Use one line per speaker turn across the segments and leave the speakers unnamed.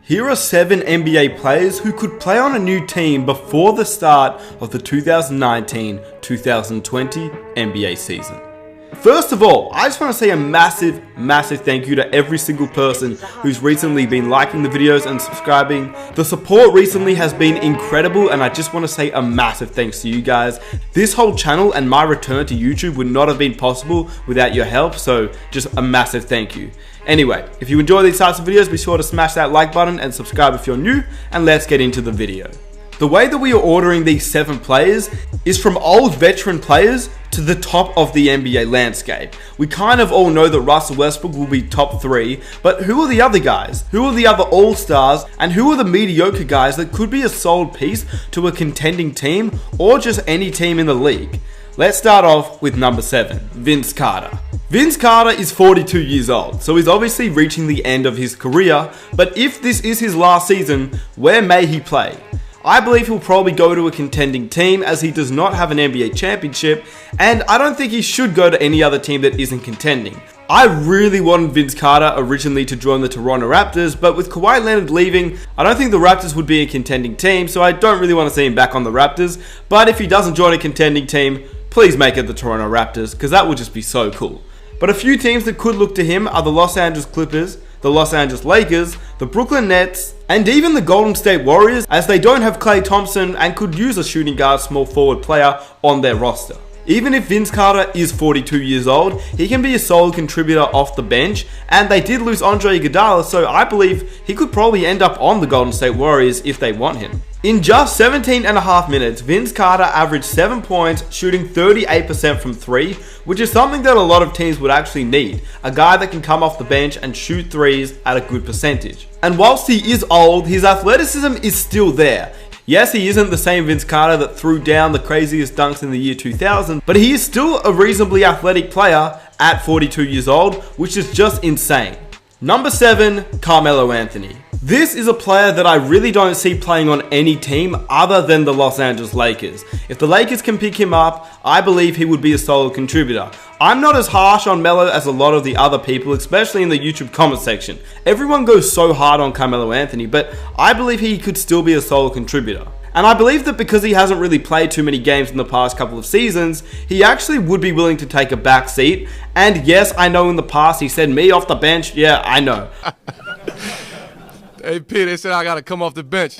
Here are 7 NBA players who could play on a new team before the start of the 2019-2020 NBA season. First of all, I just want to say a massive thank you to every single person who's recently been liking the videos and subscribing. The support recently has been incredible, and I just want to say a massive thanks to you guys. This whole channel and my return to YouTube would not have been possible without your help, so just a massive thank you. Anyway, if you enjoy these types of videos, be sure to smash that like button and subscribe if you're new, and let's get into the video. The way that we are ordering these 7 players is from old veteran players to the top of the NBA landscape. We kind of all know that Russell Westbrook will be top 3, but who are the other guys? Who are the other all-stars? And who are the mediocre guys that could be a solid piece to a contending team or just any team in the league? Let's start off with number 7, Vince Carter. Vince Carter is 42 years old, so he's obviously reaching the end of his career, but if this is his last season, where may he play? I believe he'll probably go to a contending team as he does not have an NBA championship, and I don't think he should go to any other team that isn't contending. I really wanted Vince Carter originally to join the Toronto Raptors, but with Kawhi Leonard leaving, I don't think the Raptors would be a contending team, so I don't really want to see him back on the Raptors. But if he doesn't join a contending team, please make it the Toronto Raptors, because that would just be so cool. But a few teams that could look to him are the Los Angeles Clippers, the Los Angeles Lakers, the Brooklyn Nets, and even the Golden State Warriors, as they don't have Klay Thompson and could use a shooting guard small forward player on their roster. Even if Vince Carter is 42 years old, he can be a solid contributor off the bench, and they did lose Andre Iguodala, so I believe he could probably end up on the Golden State Warriors if they want him. In just 17.5 minutes, Vince Carter averaged 7 points, shooting 38% from 3, which is something that a lot of teams would actually need. A guy that can come off the bench and shoot threes at a good percentage. And whilst he is old, his athleticism is still there. Yes, he isn't the same Vince Carter that threw down the craziest dunks in the year 2000, but he is still a reasonably athletic player at 42 years old, which is just insane. Number 7, Carmelo Anthony. This is a player that I really don't see playing on any team other than the Los Angeles Lakers. If the Lakers can pick him up, I believe he would be a solid contributor. I'm not as harsh on Melo as a lot of the other people, especially in the YouTube comment section. Everyone goes so hard on Carmelo Anthony, but I believe he could still be a solid contributor. And I believe that because he hasn't really played too many games in the past couple of seasons, he actually would be willing to take a back seat. And yes, I know in the past he said me off the bench. Yeah, I know.
Hey, P, they said I gotta come off the bench.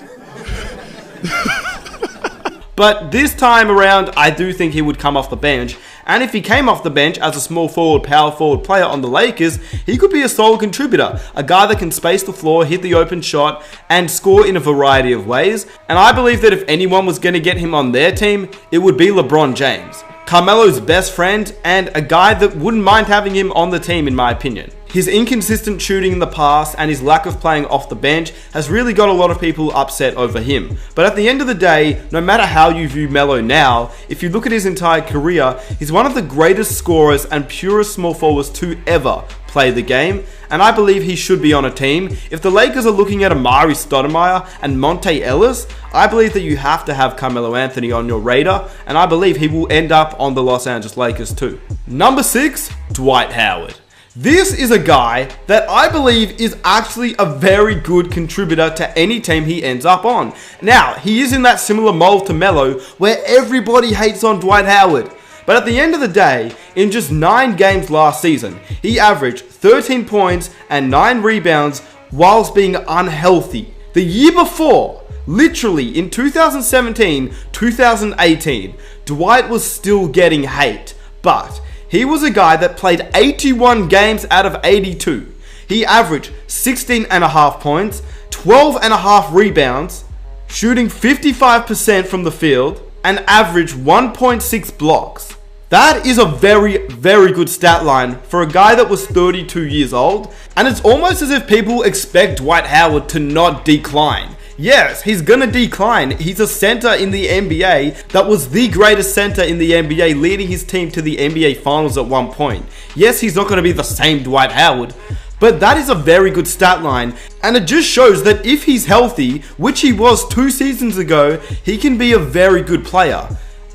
But this time around, I do think he would come off the bench. And if he came off the bench as a small forward, power forward player on the Lakers, he could be a solid contributor. A guy that can space the floor, hit the open shot, and score in a variety of ways. And I believe that if anyone was going to get him on their team, it would be LeBron James. Carmelo's best friend, and a guy that wouldn't mind having him on the team in my opinion. His inconsistent shooting in the past and his lack of playing off the bench has really got a lot of people upset over him. But at the end of the day, no matter how you view Melo now, if you look at his entire career, he's one of the greatest scorers and purest small forwards to ever play the game, and I believe he should be on a team. If the Lakers are looking at Amari Stoudemire and Monte Ellis, I believe that you have to have Carmelo Anthony on your radar, and I believe he will end up on the Los Angeles Lakers too. Number 6, Dwight Howard. This is a guy that I believe is actually a very good contributor to any team he ends up on. Now, he is in that similar mold to Melo, where everybody hates on Dwight Howard. But at the end of the day, in just 9 games last season, he averaged 13 points and 9 rebounds whilst being unhealthy. The year before, literally in 2017-2018, Dwight was still getting hate, but he was a guy that played 81 games out of 82. He averaged 16.5 points, 12.5 rebounds, shooting 55% from the field, and averaged 1.6 blocks. That is a very good stat line for a guy that was 32 years old, and it's almost as if people expect Dwight Howard to not decline. Yes, he's gonna decline. He's a center in the NBA that was the greatest center in the NBA, leading his team to the NBA Finals at one point. Yes, he's not gonna be the same Dwight Howard, but that is a very good stat line, and it just shows that if he's healthy, which he was 2 seasons ago, he can be a very good player.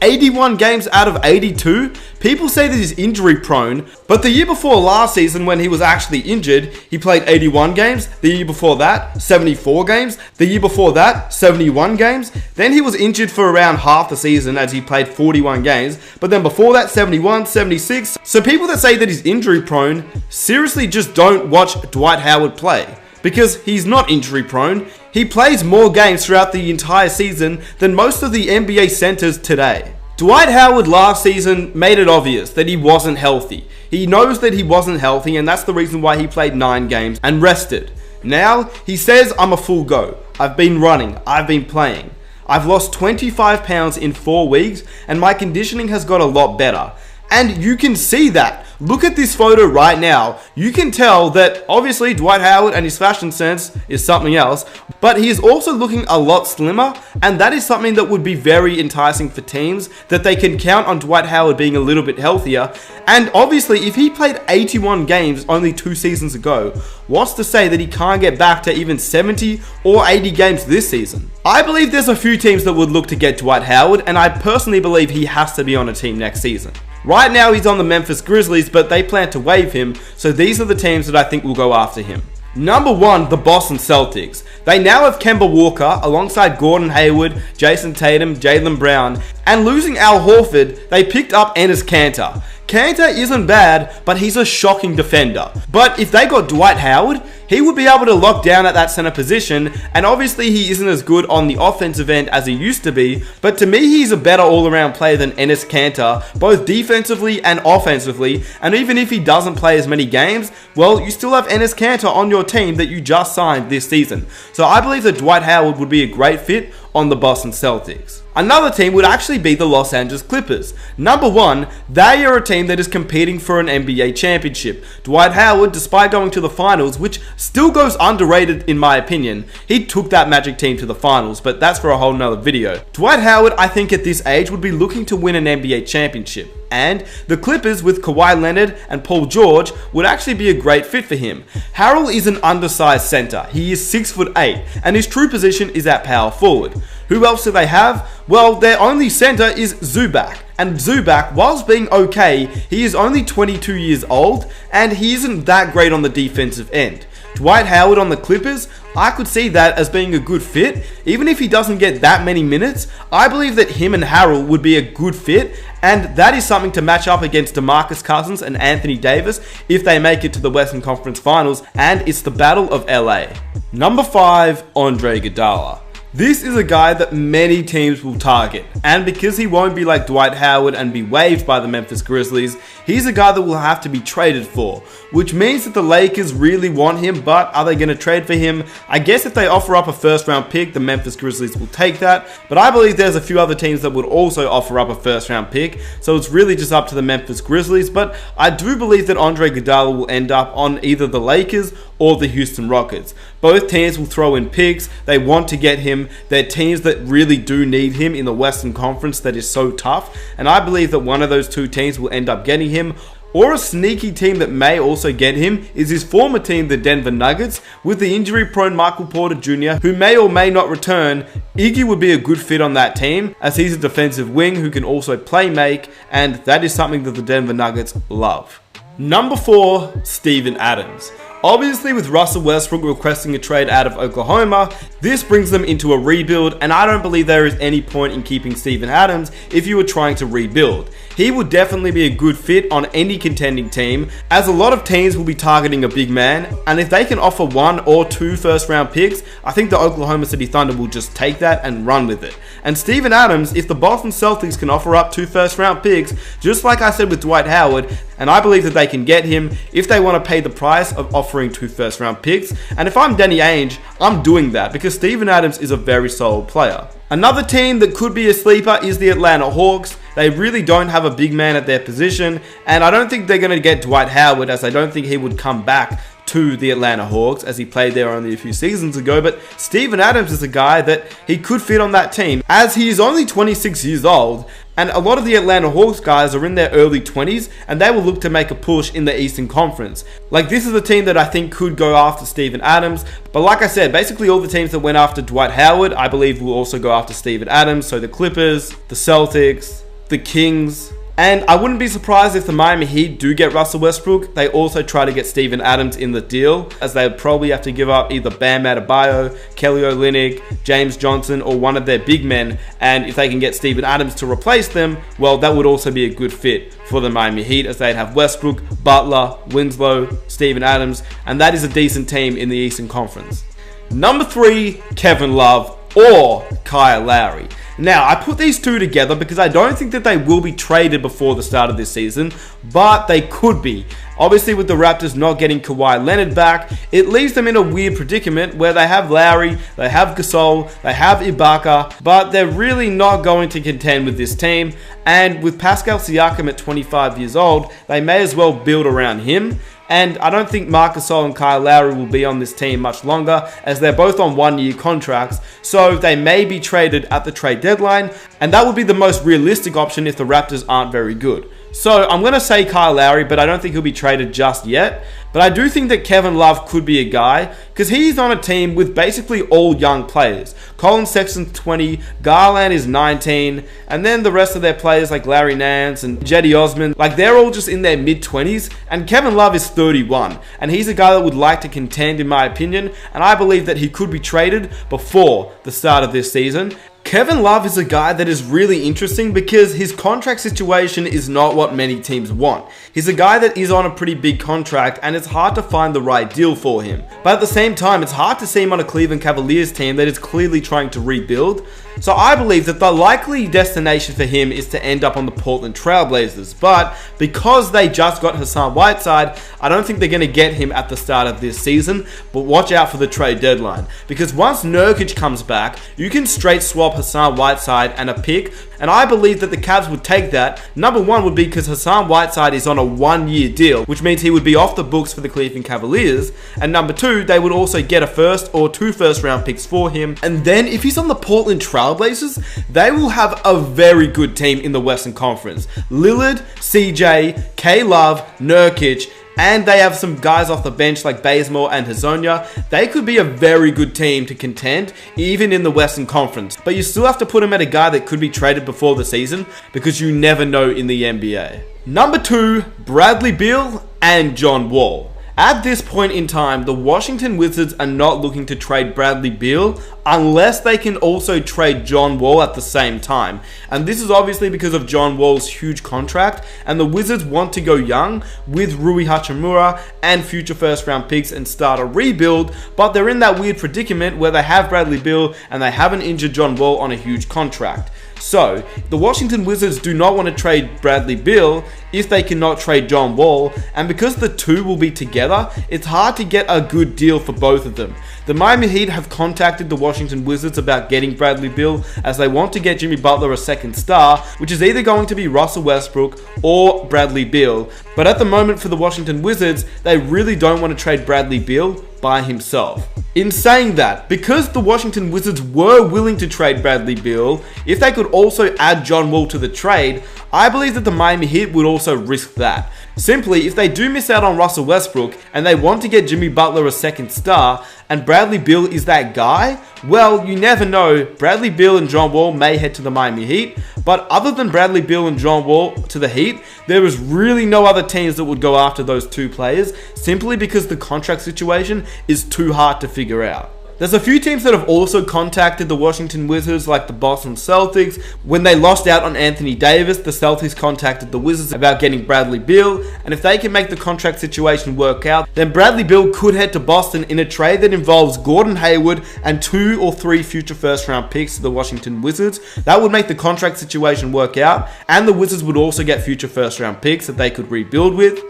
81 games out of 82, People say that he's injury prone, but the year before last season when he was actually injured, he played 81 games. The year before that, 74 games. The year before that, 71 games. Then he was injured for around half the season as he played 41 games. But then before that, 71, 76. So people that say that he's injury prone, seriously just don't watch Dwight Howard play. Because he's not injury prone. He plays more games throughout the entire season than most of the NBA centers today. Dwight Howard last season made it obvious that he wasn't healthy. He knows that he wasn't healthy, and that's the reason why he played 9 games and rested. Now, he says, I'm a full go. I've been running. I've been playing. I've lost 25 pounds in 4 weeks, and my conditioning has got a lot better. And you can see that. Look at this photo right now. You can tell that obviously Dwight Howard and his fashion sense is something else, but he is also looking a lot slimmer, and that is something that would be very enticing for teams, that they can count on Dwight Howard being a little bit healthier. And obviously if he played 81 games only 2 seasons ago, what's to say that he can't get back to even 70 or 80 games this season? I believe there's a few teams that would look to get Dwight Howard, and I personally believe he has to be on a team next season. Right now he's on the Memphis Grizzlies, but they plan to waive him, so these are the teams that I think will go after him. Number 1, the Boston Celtics. They now have Kemba Walker alongside Gordon Hayward, Jason Tatum, Jaylen Brown, and losing Al Horford, they picked up Enes Kanter. Kanter isn't bad, but he's a shocking defender. But if they got Dwight Howard, he would be able to lock down at that center position, and obviously he isn't as good on the offensive end as he used to be, but to me he's a better all-around player than Enes Kanter, both defensively and offensively, and even if he doesn't play as many games, well, you still have Enes Kanter on your team that you just signed this season. So I believe that Dwight Howard would be a great fit on the Boston Celtics. Another team would actually be the Los Angeles Clippers. Number 1, they are a team that is competing for an NBA championship. Dwight Howard, despite going to the finals, which still goes underrated in my opinion, he took that Magic team to the finals, but that's for a whole nother video. Dwight Howard, I think at this age, would be looking to win an NBA championship. And the Clippers with Kawhi Leonard and Paul George would actually be a great fit for him. Harrell is an undersized center. He is 6'8", and his true position is at power forward. Who else do they have? Well, their only center is Zubac. And Zubac, whilst being okay, he is only 22 years old, and he isn't that great on the defensive end. Dwight Howard on the Clippers, I could see that as being a good fit. Even if he doesn't get that many minutes, I believe that him and Harrell would be a good fit, and that is something to match up against DeMarcus Cousins and Anthony Davis if they make it to the Western Conference Finals, and it's the Battle of LA. Number 5, Andre Iguodala. This is a guy that many teams will target, and because he won't be like Dwight Howard and be waived by the Memphis Grizzlies, he's a guy that will have to be traded for, which means that the Lakers really want him, but are they going to trade for him? I guess if they offer up a first round pick, the Memphis Grizzlies will take that, but I believe there's a few other teams that would also offer up a first round pick, so it's really just up to the Memphis Grizzlies, but I do believe that Andre Iguodala will end up on either the Lakers or the Houston Rockets. Both teams will throw in picks, they want to get him, they're teams that really do need him in the Western Conference that is so tough, and I believe that one of those two teams will end up getting him. Or a sneaky team that may also get him is his former team, the Denver Nuggets, with the injury-prone Michael Porter Jr., who may or may not return. Iggy would be a good fit on that team, as he's a defensive wing who can also play make, and that is something that the Denver Nuggets love. Number 4, Steven Adams. Obviously, with Russell Westbrook requesting a trade out of Oklahoma, this brings them into a rebuild, and I don't believe there is any point in keeping Steven Adams if you were trying to rebuild. He would definitely be a good fit on any contending team, as a lot of teams will be targeting a big man, and if they can offer 1 or 2 first round picks, I think the Oklahoma City Thunder will just take that and run with it. And Steven Adams, if the Boston Celtics can offer up 2 first round picks, just like I said with Dwight Howard, and I believe that they can get him if they want to pay the price of offering 2 first round picks, and if I'm Danny Ainge, I'm doing that because Steven Adams is a very solid player. Another team that could be a sleeper is the Atlanta Hawks. They really don't have a big man at their position, and I don't think they're going to get Dwight Howard, as I don't think he would come back to the Atlanta Hawks, as he played there only a few seasons ago. But Steven Adams is a guy that he could fit on that team, as he is only 26 years old, and a lot of the Atlanta Hawks guys are in their early 20s, and they will look to make a push in the Eastern Conference. Like, this is a team that I think could go after Steven Adams, but like I said, basically all the teams that went after Dwight Howard, I believe will also go after Steven Adams. So the Clippers, the Celtics, the Kings, And I wouldn't be surprised if the Miami Heat do get Russell Westbrook. They also try to get Steven Adams in the deal, as they would probably have to give up either Bam Adebayo, Kelly Olynyk, James Johnson, or one of their big men. And if they can get Steven Adams to replace them, well, that would also be a good fit for the Miami Heat, as they'd have Westbrook, Butler, Winslow, Steven Adams, and that is a decent team in the Eastern Conference. Number 3, Kevin Love or Kyle Lowry. Now, I put these two together because I don't think that they will be traded before the start of this season, but they could be. Obviously, with the Raptors not getting Kawhi Leonard back, it leaves them in a weird predicament where they have Lowry, they have Gasol, they have Ibaka, but they're really not going to contend with this team. And with Pascal Siakam at 25 years old, they may as well build around him. And I don't think Marc Gasol and Kyle Lowry will be on this team much longer, as they're both on one-year contracts, so they may be traded at the trade deadline, and that would be the most realistic option if the Raptors aren't very good. So I'm going to say Kyle Lowry, but I don't think he'll be traded just yet. But I do think that Kevin Love could be a guy, because he's on a team with basically all young players. Colin Sexton's 20, Garland is 19, and then the rest of their players like Larry Nance and Cedi Osman, like they're all just in their mid-20s, and Kevin Love is 31, and he's a guy that would like to contend in my opinion, and I believe that he could be traded before the start of this season. Kevin Love is a guy that is really interesting because his contract situation is not what many teams want. He's a guy that is on a pretty big contract and it's hard to find the right deal for him. But at the same time, it's hard to see him on a Cleveland Cavaliers team that is clearly trying to rebuild. So I believe that the likely destination for him is to end up on the Portland Trail Blazers. But because they just got Hassan Whiteside, I don't think they're going to get him at the start of this season. But watch out for the trade deadline. Because once Nurkic comes back, you can straight swap Hassan Whiteside and a pick. And I believe that the Cavs would take that. Number one would be because Hassan Whiteside is on a one-year deal, which means he would be off the books for the Cleveland Cavaliers. And number two, they would also get a first or 2 first-round picks for him. And then if he's on the Portland Trailblazers, they will have a very good team in the Western Conference. Lillard, CJ, K-Love, Nurkic, and they have some guys off the bench like Bazemore and Hazonia. They could be a very good team to contend, even in the Western Conference. But you still have to put him at a guy that could be traded before the season, because you never know in the NBA. Number 2, Bradley Beal and John Wall. At this point in time, the Washington Wizards are not looking to trade Bradley Beal unless they can also trade John Wall at the same time. And this is obviously because of John Wall's huge contract, and the Wizards want to go young with Rui Hachimura and future first round picks and start a rebuild, but they're in that weird predicament where they have Bradley Beal and they have an injured John Wall on a huge contract. So, the Washington Wizards do not want to trade Bradley Beal if they cannot trade John Wall, and because the two will be together, it's hard to get a good deal for both of them. The Miami Heat have contacted the Washington Wizards about getting Bradley Beal, as they want to get Jimmy Butler a second star, which is either going to be Russell Westbrook or Bradley Beal. But at the moment for the Washington Wizards, they really don't want to trade Bradley Beal by himself. In saying that, because the Washington Wizards were willing to trade Bradley Beal, if they could also add John Wall to the trade, I believe that the Miami Heat would also risk that. Simply, if they do miss out on Russell Westbrook and they want to get Jimmy Butler a second star, and Bradley Beal is that guy, well, you never know. Bradley Beal and John Wall may head to the Miami Heat, but other than Bradley Beal and John Wall to the Heat, there is really no other teams that would go after those two players, simply because the contract situation is too hard to figure out. There's a few teams that have also contacted the Washington Wizards, like the Boston Celtics. When they lost out on Anthony Davis, the Celtics contacted the Wizards about getting Bradley Beal, and if they can make the contract situation work out, then Bradley Beal could head to Boston in a trade that involves Gordon Hayward and 2 or 3 future first round picks to the Washington Wizards. That would make the contract situation work out, and the Wizards would also get future first round picks that they could rebuild with.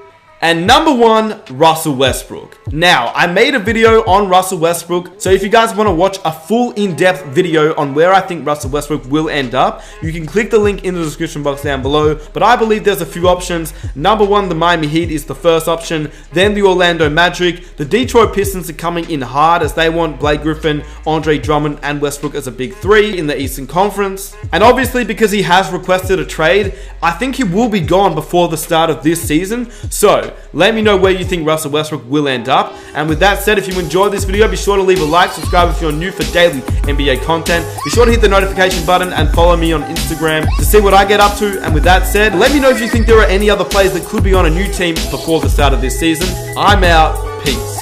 And number 1, Russell Westbrook. Now, I made a video on Russell Westbrook, so if you guys want to watch a full in-depth video on where I think Russell Westbrook will end up, you can click the link in the description box down below. But I believe there's a few options. Number 1, the Miami Heat is the first option, then the Orlando Magic. The Detroit Pistons are coming in hard as they want Blake Griffin, Andre Drummond, and Westbrook as a big 3 in the Eastern Conference. And obviously, because he has requested a trade, I think he will be gone before the start of this season. So, So, let me know where you think Russell Westbrook will end up. And with that said, if you enjoyed this video, be sure to leave a like, subscribe if you're new for daily NBA content. Be sure to hit the notification button and follow me on Instagram to see what I get up to. And with that said, let me know if you think there are any other players that could be on a new team before the start of this season. I'm out. Peace.